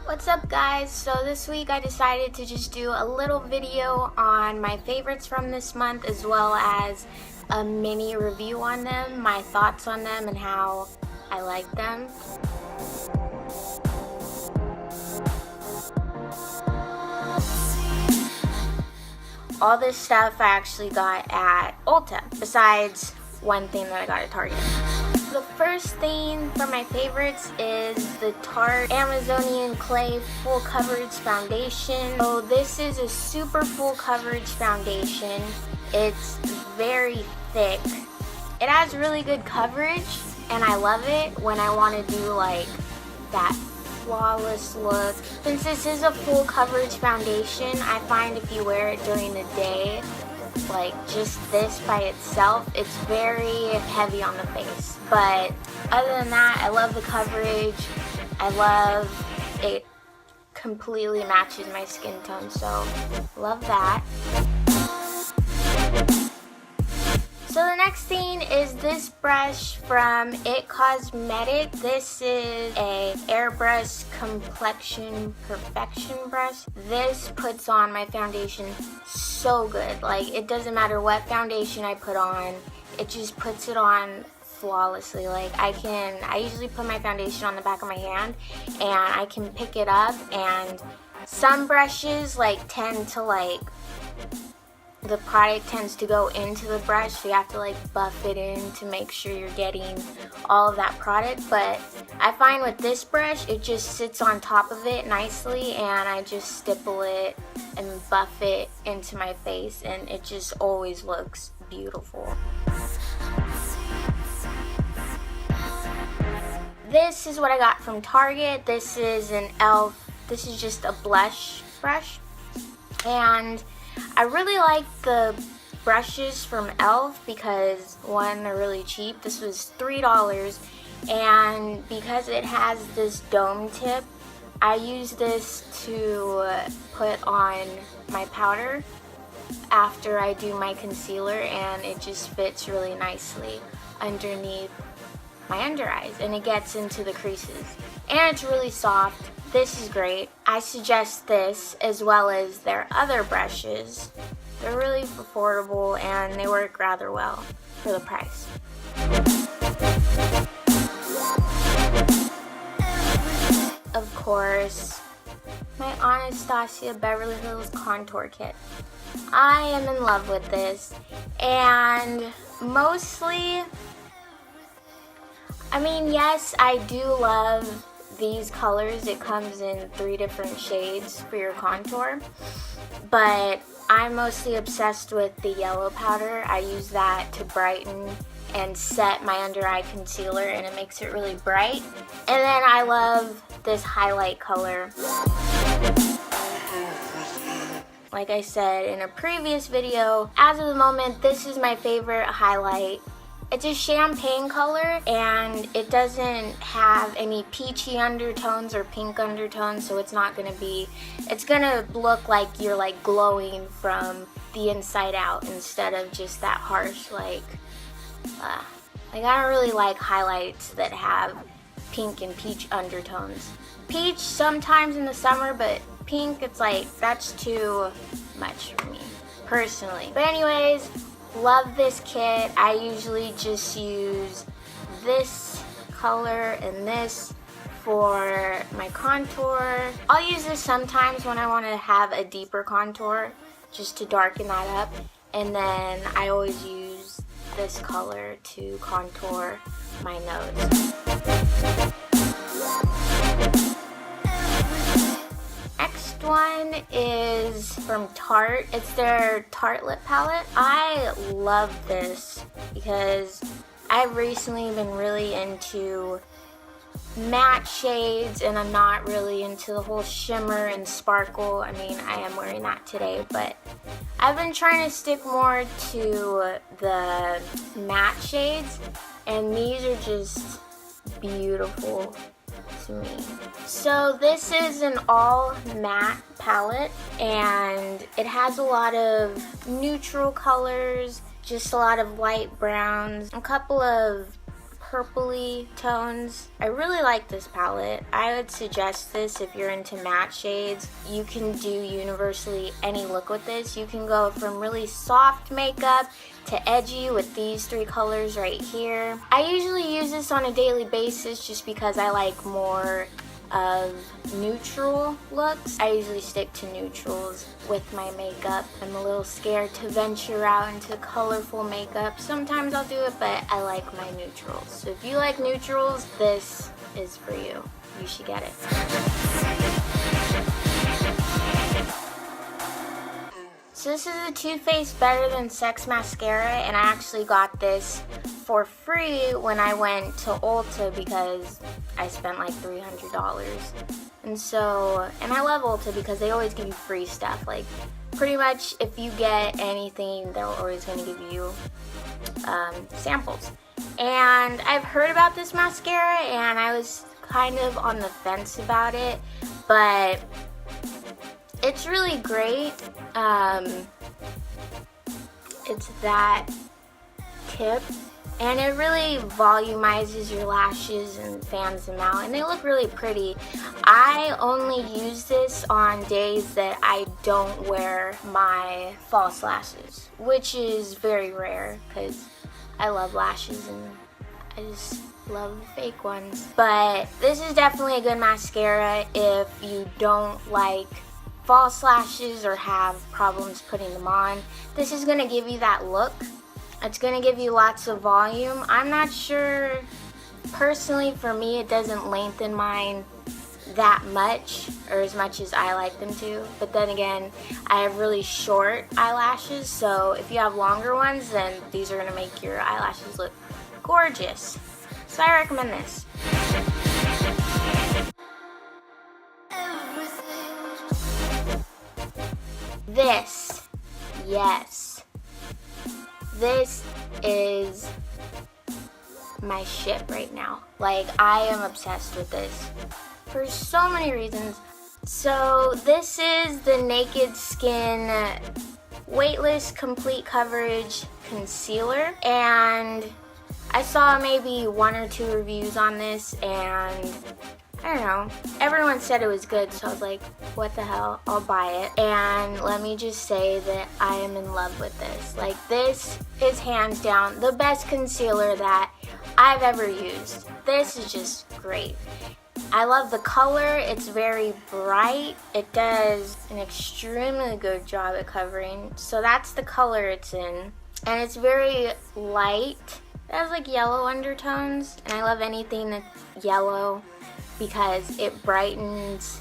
What's up guys? So this week I decided to just do a little video on my favorites from this month, as well as a mini review on them, my thoughts on them and how I like them. All this stuff I actually got at Ulta, besides one thing that I got at Target. The first thing for my favorites is the Tarte Amazonian Clay Full Coverage Foundation. So this is a super full coverage foundation. It's very thick. It has really good coverage and I love it when I want to do like that flawless look. Since this is a full coverage foundation, I find if you wear it during the day, like just this by itself, it's very heavy on the face. But other than that, I love the coverage. I love it, completely matches my skin tone, so love that. So the next thing is this brush from It Cosmetic. This is a airbrush complexion perfection brush. This puts on my foundation so good. Like, it doesn't matter what foundation I put on, it just puts it on flawlessly. Like, I usually put my foundation on the back of my hand and I can pick it up, and some brushes tend to the product tends to go into the brush, so you have to buff it in to make sure you're getting all of that product. But I find with this brush, it just sits on top of it nicely, and I just stipple it and buff it into my face, and it just always looks beautiful. This is what I got from Target. This is an E.L.F. This is just a blush brush, and I really like the brushes from E.L.F. because, one, they're really cheap. This was $3, and because it has this dome tip, I use this to put on my powder after I do my concealer, and it just fits really nicely underneath my under eyes, and it gets into the creases, and it's really soft. This is great. I suggest this as well as their other brushes. They're really affordable and they work rather well for the price. Of course, my Anastasia Beverly Hills contour kit. I am in love with this, and mostly, yes, I do love these colors. It comes in 3 different shades for your contour, but I'm mostly obsessed with the yellow powder. I use that to brighten and set my under eye concealer, and it makes it really bright. And then I love this highlight color. Like I said in a previous video, as of the moment, this is my favorite highlight. It's a champagne color, and it doesn't have any peachy undertones or pink undertones, so it's not gonna be, it's gonna look like you're glowing from the inside out instead of just that harsh I don't really like highlights that have pink and peach undertones. Peach sometimes in the summer, but pink, it's that's too much for me personally. But anyways, love this kit. I usually just use this color and this for my contour. I'll use this sometimes when I want to have a deeper contour, just to darken that up. And then I always use this color to contour my nose. Next one is from Tarte. It's their Tartellete palette. I love this because I've recently been really into matte shades, and I'm not really into the whole shimmer and sparkle. I am wearing that today, but I've been trying to stick more to the matte shades, and these are just beautiful to me. So this is an all matte palette, and it has a lot of neutral colors, just a lot of light browns, a couple of purpley tones. I really like this palette. I would suggest this if you're into matte shades. You can do universally any look with this. You can go from really soft makeup to edgy with these three colors right here. I usually use this on a daily basis just because I like more of neutral looks. I usually stick to neutrals with my makeup. I'm a little scared to venture out into colorful makeup. Sometimes I'll do it, but I like my neutrals. So if you like neutrals, this is for you. You should get it. So this is a Too Faced Better Than Sex mascara, and I actually got this for free when I went to Ulta because I spent like $300. And I love Ulta because they always give you free stuff. Like pretty much if you get anything, they're always going to give you samples. And I've heard about this mascara and I was kind of on the fence about it, but it's really great. It's that tip, and it really volumizes your lashes and fans them out, and they look really pretty. I only use this on days that I don't wear my false lashes, which is very rare because I love lashes and I just love the fake ones. But this is definitely a good mascara if you don't like false lashes or have problems putting them on. This is going to give you that look. It's going to give you lots of volume. I'm not sure, personally for me, it doesn't lengthen mine that much or as much as I like them to. But then again, I have really short eyelashes, so if you have longer ones, then these are going to make your eyelashes look gorgeous. So I recommend this. This, yes, this is my shit right now. Like, I am obsessed with this for so many reasons. So this is the Naked Skin Weightless Complete Coverage Concealer, and I saw maybe 1 or 2 reviews on this, and I don't know, everyone said it was good, so I was like, what the hell, I'll buy it. And let me just say that I am in love with this. Like, this is hands down the best concealer that I've ever used. This is just great. I love the color, it's very bright. It does an extremely good job at covering. So that's the color it's in. And it's very light. It has like yellow undertones, and I love anything that's yellow because it brightens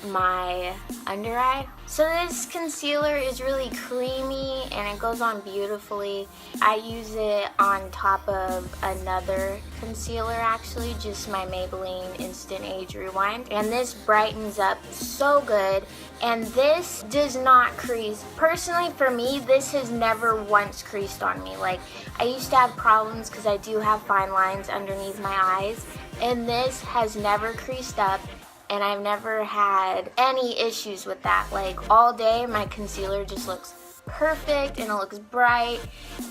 my under eye. So this concealer is really creamy and it goes on beautifully. I use it on top of another concealer, actually, just my Maybelline Instant Age Rewind, and this brightens up so good. And this does not crease. Personally, for me, this has never once creased on me. Like, I used to have problems because I do have fine lines underneath my eyes, and this has never creased up, and I've never had any issues with that. Like, all day my concealer just looks perfect and it looks bright,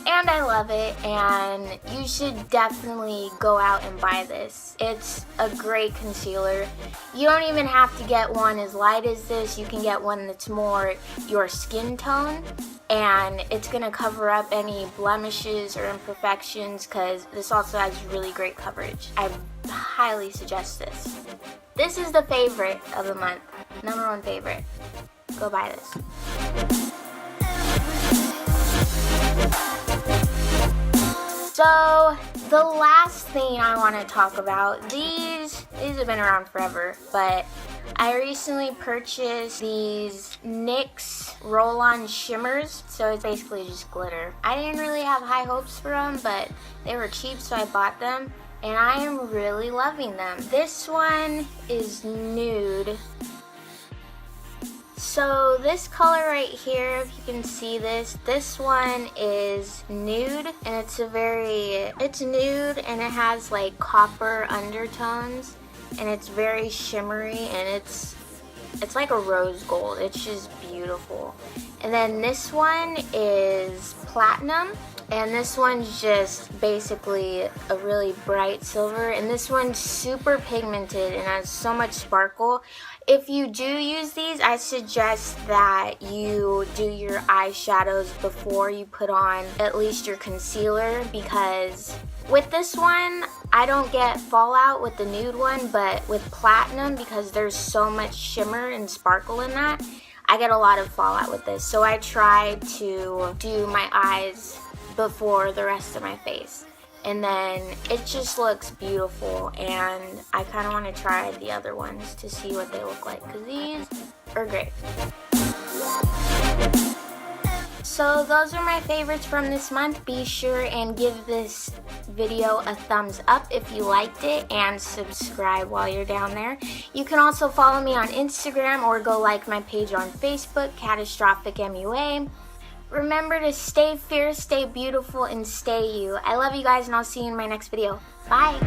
and I love it. And you should definitely go out and buy this. It's a great concealer. You don't even have to get one as light as this. You can get one that's more your skin tone, and it's gonna cover up any blemishes or imperfections because this also has really great coverage. I highly suggest this. This is the favorite of the month. #1 favorite. Go buy this. So the last thing I want to talk about, these have been around forever, but I recently purchased these NYX roll-on shimmers. So it's basically just glitter. I didn't really have high hopes for them, but they were cheap, so I bought them, and I am really loving them. This one is nude. So this color right here, if you can see this one is nude, and it's nude, and it has like copper undertones, and it's very shimmery, and it's like a rose gold. It's just beautiful. And then this one is platinum, And this one's just basically a really bright silver, and this one's super pigmented and has so much sparkle. If you do use these, I suggest that you do your eyeshadows before you put on at least your concealer, because with this one, I don't get fallout with the nude one, but with platinum, because there's so much shimmer and sparkle in that, I get a lot of fallout with this. So I try to do my eyes before the rest of my face, and then it just looks beautiful, and I kind of want to try the other ones to see what they look like, because these are great. So those are my favorites from this month. Be sure and give this video a thumbs up if you liked it, and subscribe while you're down there. You can also follow me on Instagram or go like my page on Facebook, KatastrophiicMUA. Remember to stay fierce, stay beautiful, and stay you. I love you guys, and I'll see you in my next video. Bye!